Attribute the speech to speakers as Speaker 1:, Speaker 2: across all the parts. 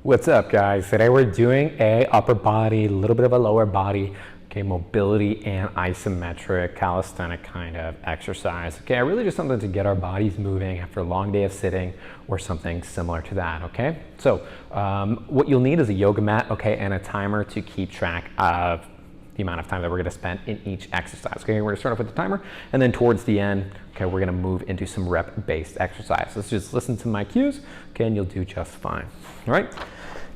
Speaker 1: What's up, guys? Today we're doing a upper body, a little bit of a lower body, okay, mobility and isometric calisthenic kind of exercise. Okay, really just something to get our bodies moving after a long day of sitting or something similar to that, okay? So what you'll need is a yoga mat, okay, and a timer to keep track of the amount of time that we're gonna spend in each exercise. Okay, we're gonna start off with the timer, and then towards the end, okay, we're gonna move into some rep-based exercise. Let's just listen to my cues, okay, and you'll do just fine. All right,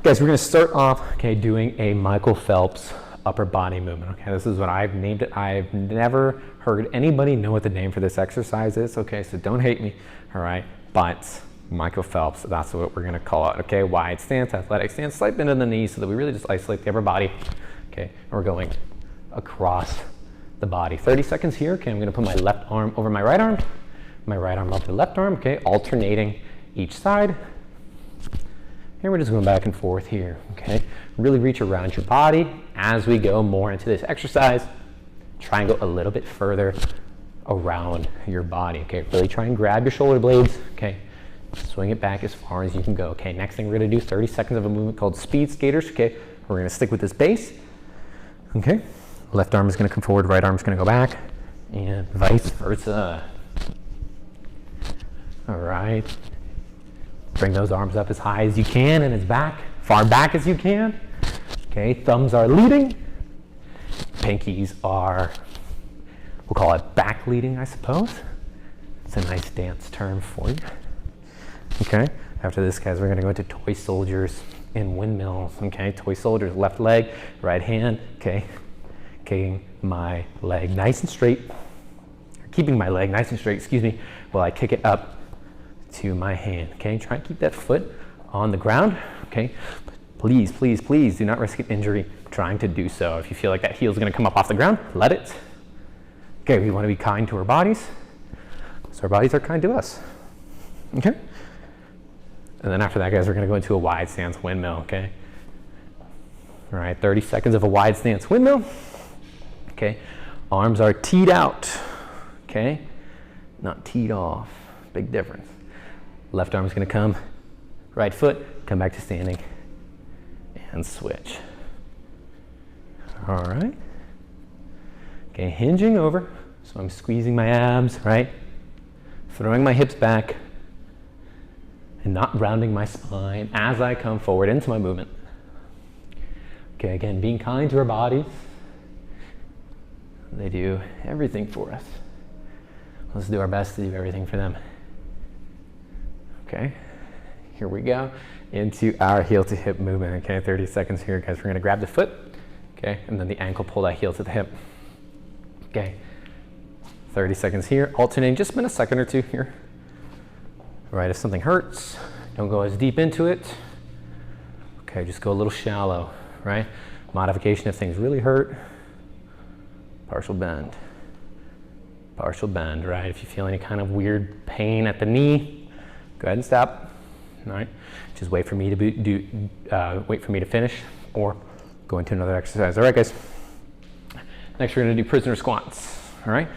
Speaker 1: guys, we're gonna start off, okay, doing a Michael Phelps upper body movement. Okay, this is what I've named it. I've never heard anybody know what the name for this exercise is. Okay, so don't hate me. All right, but Michael Phelps, that's what we're gonna call it. Okay, wide stance, athletic stance, slight bend in the knees so that we really just isolate the upper body. Okay, and we're going across the body. 30 seconds here. Okay, I'm gonna put my left arm over my right arm over the left arm, okay, alternating each side. And we're just going back and forth here, okay? Really reach around your body as we go more into this exercise. Try and go a little bit further around your body, okay? Really try and grab your shoulder blades, okay? Swing it back as far as you can go, okay? Next thing we're gonna do, 30 seconds of a movement called speed skaters, okay? We're gonna stick with this base, okay? Left arm is gonna come forward, right arm is gonna go back, and vice versa. All right. Bring those arms up as high as you can and as far back as you can. Okay, thumbs are leading. Pinkies are, we'll call it back leading, I suppose. It's a nice dance term for you. Okay, after this, guys, we're gonna go into toy soldiers and windmills. Okay, toy soldiers, left leg, right hand, okay. Kicking my leg nice and straight, keeping my leg nice and straight, excuse me, while I kick it up to my hand, okay? Try and keep that foot on the ground, okay? But please, please, please do not risk an injury trying to do so. If you feel like that heel is gonna come up off the ground, let it. Okay, we wanna be kind to our bodies, so our bodies are kind to us, okay? And then after that, guys, we're gonna go into a wide stance windmill, okay? All right, 30 seconds of a wide stance windmill, okay? Arms are teed out, okay? Not teed off, big difference. Left arm is going to come, right foot, come back to standing, and switch. All right. Okay, hinging over, so I'm squeezing my abs, right? Throwing my hips back, and not rounding my spine as I come forward into my movement. Okay, again, being kind to our bodies. They do everything for us. Let's do our best to do everything for them. Okay, here we go into our heel to hip movement. Okay, 30 seconds here, guys. We're gonna grab the foot, okay, and then the ankle, pull that heel to the hip. Okay, 30 seconds here, alternating, just spend a second or two here. All right, if something hurts, don't go as deep into it. Okay, just go a little shallow, right? Modification if things really hurt. Partial bend, right? If you feel any kind of weird pain at the knee, go ahead and stop. All right, just wait for me to finish, or go into another exercise. All right, guys. Next, we're going to do prisoner squats. All right,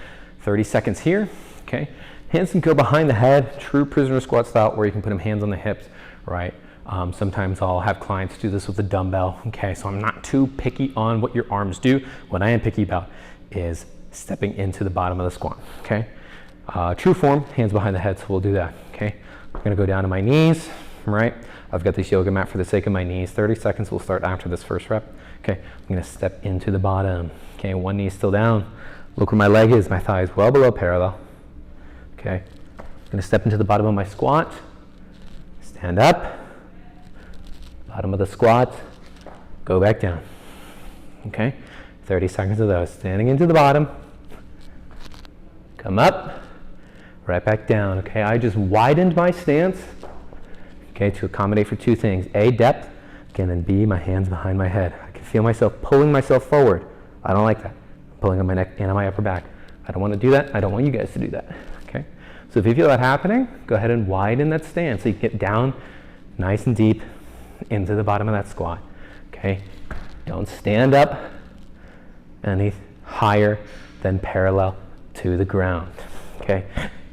Speaker 1: 30 seconds here. Okay, hands can go behind the head, true prisoner squat style, or you can put them hands on the hips. Right. Sometimes I'll have clients do this with a dumbbell. Okay, so I'm not too picky on what your arms do. What I am picky about is stepping into the bottom of the squat. Okay, true form, hands behind the head. So we'll do that. Okay. I'm gonna go down to my knees, right? I've got this yoga mat for the sake of my knees. 30 seconds will start after this first rep. Okay, I'm gonna step into the bottom. Okay, one knee still down. Look where my leg is, my thigh is well below parallel. Okay, I'm gonna step into the bottom of my squat. Stand up, bottom of the squat, go back down. Okay, 30 seconds of those. Standing into the bottom, come up, right back down. Okay, I just widened my stance, okay, to accommodate for two things. A, depth, okay, and then B, my hands behind my head. I can feel myself pulling myself forward. I don't like that. Pulling on my neck and on my upper back. I don't want to do that. I don't want you guys to do that, okay? So if you feel that happening, go ahead and widen that stance so you can get down nice and deep into the bottom of that squat, okay? Don't stand up any higher than parallel to the ground, okay?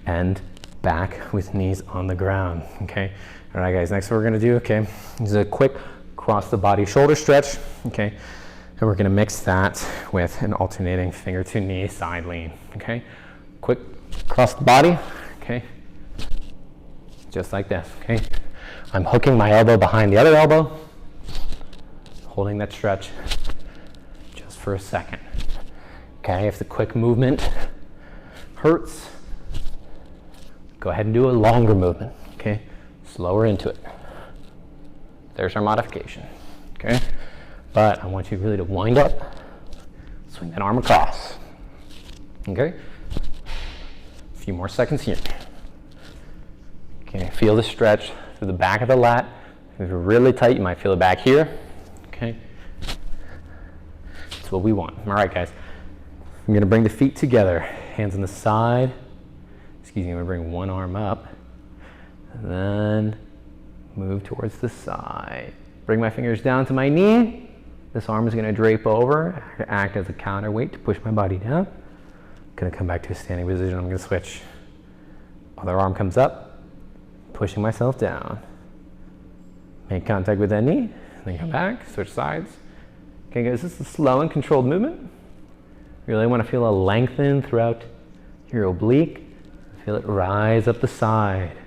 Speaker 1: And back with knees on the ground, okay? All right, guys, next what we're gonna do, okay, is a quick cross the body shoulder stretch, okay? And we're gonna mix that with an alternating finger to knee side lean, okay? Quick cross the body, okay? Just like this, okay? I'm hooking my elbow behind the other elbow, holding that stretch just for a second. Okay, if the quick movement hurts, go ahead and do a longer movement, okay? Slower into it. There's our modification, okay? But I want you really to wind up, swing that arm across, okay? A few more seconds here. Okay, feel the stretch through the back of the lat. If you're really tight, you might feel it back here, okay? That's what we want. All right, guys. I'm gonna bring the feet together, hands on the side. Excuse me, I'm gonna bring one arm up, and then move towards the side. Bring my fingers down to my knee. This arm is gonna drape over, act as a counterweight to push my body down. Gonna come back to a standing position, I'm gonna switch. Other arm comes up, pushing myself down. Make contact with that knee, then come back, switch sides. Okay guys, this is a slow and controlled movement. You really want to feel a lengthen throughout your oblique. Feel it rise up the side.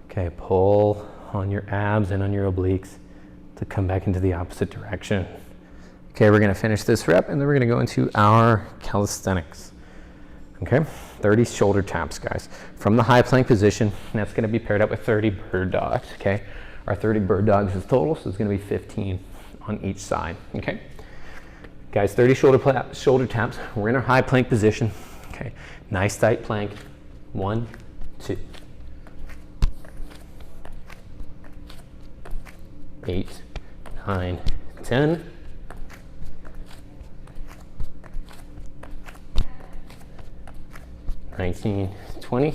Speaker 1: Okay, pull on your abs and on your obliques to come back into the opposite direction. Okay, we're going to finish this rep and then we're going to go into our calisthenics. Okay, 30 shoulder taps, guys. From the high plank position, and that's going to be paired up with 30 bird dogs, okay? Our 30 bird dogs is total, so it's going to be 15 on each side, okay? Guys, 30 shoulder taps. We're in our high plank position. Okay, nice tight plank. 1, 2. 8, 9, 10. 19, 20.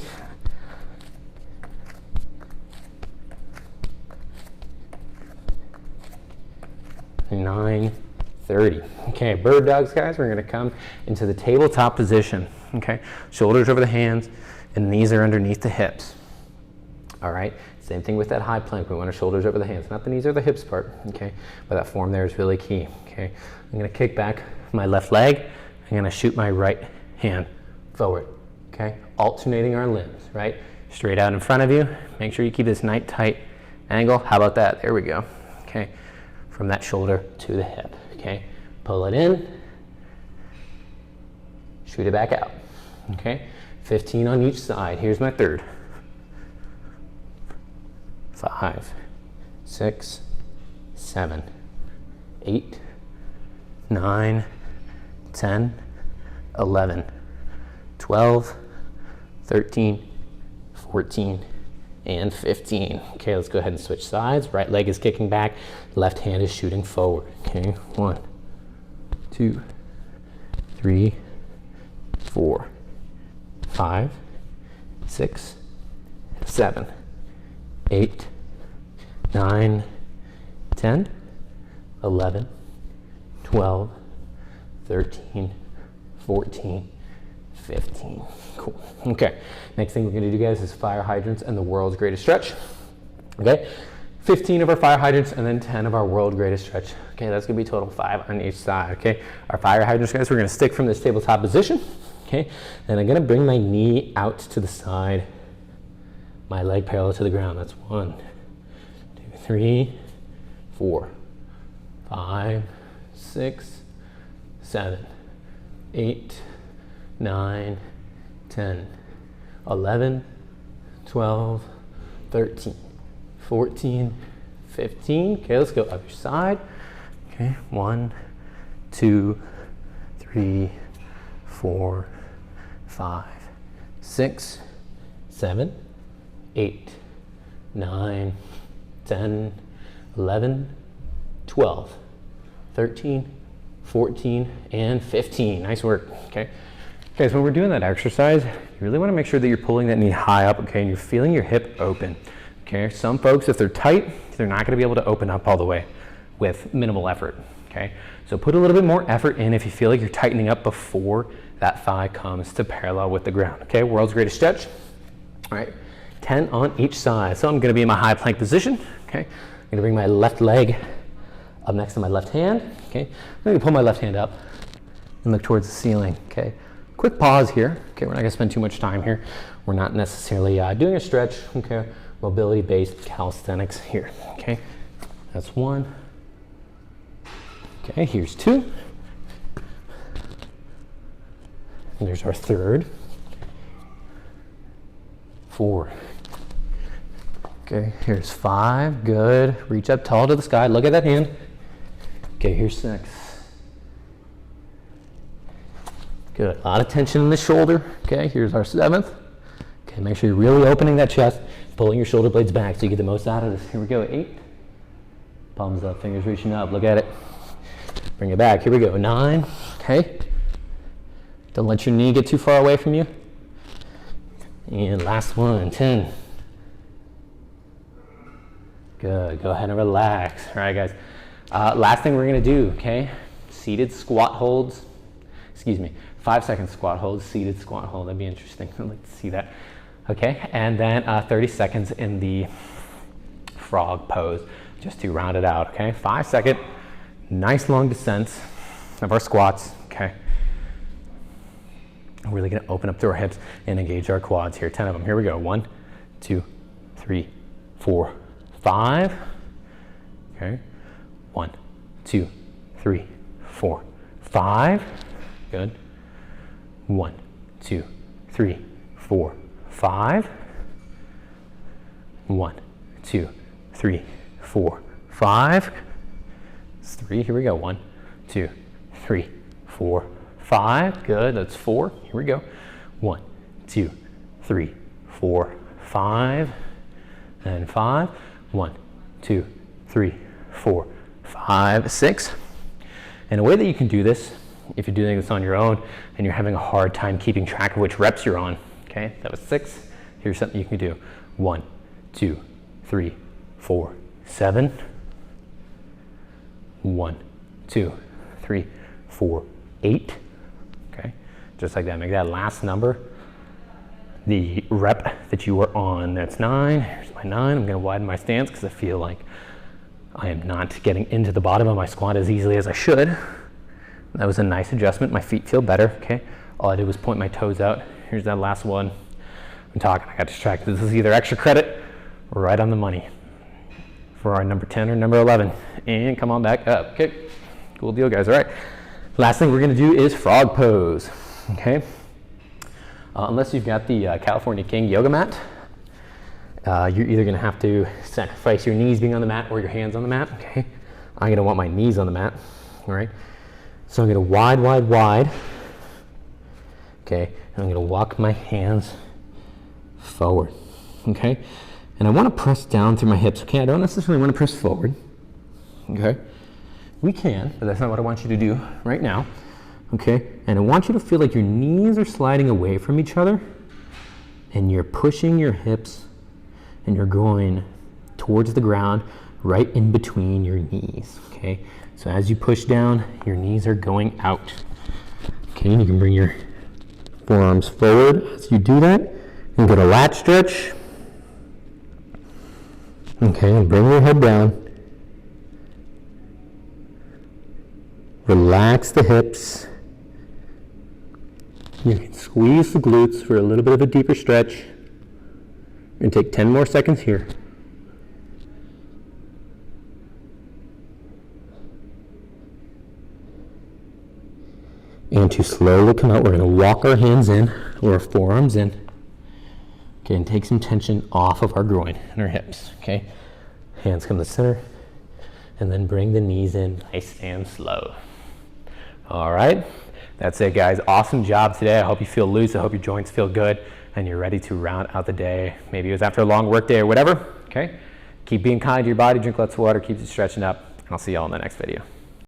Speaker 1: 9, 30. Okay, bird dogs, guys. We're going to come into the tabletop position. Okay, shoulders over the hands and knees are underneath the hips. All right, same thing with that high plank. We want our shoulders over the hands, not the knees or the hips part. Okay, but that form there is really key. Okay, I'm going to kick back my left leg. I'm going to shoot my right hand forward. Okay, alternating our limbs, right? Straight out in front of you. Make sure you keep this nice tight angle. How about that? There we go. Okay, from that shoulder to the hip. Okay, pull it in, shoot it back out. Okay, 15 on each side. Here's my third. 5, 6, 7, 8, 9, 10, 11, 12, 13, 14, and 15. Okay, let's go ahead and switch sides. Right leg is kicking back, left hand is shooting forward. Okay, 1, 2, 3, 4, 5, 6, 7, 8, 9, 10, 11, 12, 13, 14, 15. Cool. Okay, next thing we're going to do, guys, is fire hydrants and the world's greatest stretch. Okay, 15 of our fire hydrants and then 10 of our world greatest stretch. Okay, that's going to be total 5 on each side. Okay, our fire hydrants, guys, we're going to stick from this tabletop position. Okay, then I'm going to bring my knee out to the side, my leg parallel to the ground. That's 1, 2, 3, 4, 5, 6, 7, 8, 9, 10, 11, 12, 13, 14, 15. Okay, let's go other side. Okay, 1, 2, 3, 4, 5, 6, 7, 8, 9, 10, 11, 12, 13, 14, and 15. Nice work. Okay. Okay, so when we're doing that exercise, you really want to make sure that you're pulling that knee high up, okay, and you're feeling your hip open. Okay, some folks, if they're tight, they're not going to be able to open up all the way with minimal effort. Okay, so put a little bit more effort in if you feel like you're tightening up before that thigh comes to parallel with the ground. Okay, world's greatest stretch. All right, 10 on each side. So I'm going to be in my high plank position. Okay, I'm going to bring my left leg up next to my left hand. Okay, I'm going to pull my left hand up and look towards the ceiling. Okay, quick pause here. Okay, we're not going to spend too much time here. We're not necessarily doing a stretch. Okay, mobility-based calisthenics here. Okay, that's 1. Okay, here's 2. And there's our 3rd. 4. Okay, here's 5. Good. Reach up tall to the sky. Look at that hand. Okay, here's 6. Good. A lot of tension in the shoulder. Okay, here's our 7th. Okay, make sure you're really opening that chest, pulling your shoulder blades back so you get the most out of this. Here we go. 8. Palms up, fingers reaching up. Look at it. Bring it back. Here we go. 9. Okay. Don't let your knee get too far away from you. And last one, 10. Good. Go ahead and relax. All right, guys. Last thing we're going to do, okay? Seated squat holds. Excuse me. 5-second squat holds, seated squat hold. That'd be interesting. I'd like to see that. Okay. And then 30 seconds in the frog pose just to round it out. Okay. 5-second. Nice long descents of our squats. Okay. We're really going to open up through our hips and engage our quads here. 10 of them. Here we go. 1, 2, 3, 4, 5. Okay. 1, 2, 3, 4, 5. Good. 1, 2, 3, 4, 5. 1, 2, 3, 4, 5. That's 3. Here we go. 1, 2, 3, 4, 5. Good. That's 4. Here we go. 1, 2, 3, 4, 5. And 5. 1, 2, 3, 4, 5, 6. And a way that you can do this, if you're doing this on your own and you're having a hard time keeping track of which reps you're on, okay, that was 6. Here's something you can do. 1, 2, 3, 4, 7. 1, 2, 3, 4, 8. Okay, just like that. Make that last number the rep that you are on. That's 9. Here's my 9. I'm going to widen my stance because I feel like I am not getting into the bottom of my squat as easily as I should. That was a nice adjustment. My feet feel better. Okay, all I did was point my toes out. Here's that last one. I'm talking. I got distracted. This is either extra credit or right on the money for our number 10 or number 11. And come on back up. Okay, cool deal, guys. All right. Last thing we're going to do is frog pose. Okay. Unless you've got the California King yoga mat, you're either going to have to sacrifice your knees being on the mat or your hands on the mat. Okay. I'm going to want my knees on the mat. All right. So I'm going to wide. Okay. And I'm going to walk my hands forward. Okay. And I want to press down through my hips. Okay. I don't necessarily want to press forward. Okay. We can, but that's not what I want you to do right now. Okay. And I want you to feel like your knees are sliding away from each other and you're pushing your hips and you're going towards the ground right in between your knees. Okay. So as you push down, your knees are going out. Okay. And you can bring your forearms forward as you do that. And get a lat stretch. Okay. And bring your head down. Relax the hips. You can squeeze the glutes for a little bit of a deeper stretch. You're going to take 10 more seconds here. And to slowly come out, we're going to walk our hands in, or our forearms in. Okay, and take some tension off of our groin and our hips. Okay, hands come to the center, and then bring the knees in nice and slow. All right, that's it, guys. Awesome job today. I hope you feel loose. I hope your joints feel good, and you're ready to round out the day. Maybe it was after a long work day or whatever. Okay, keep being kind to your body. Drink lots of water. Keep it stretching up. I'll see y'all in the next video.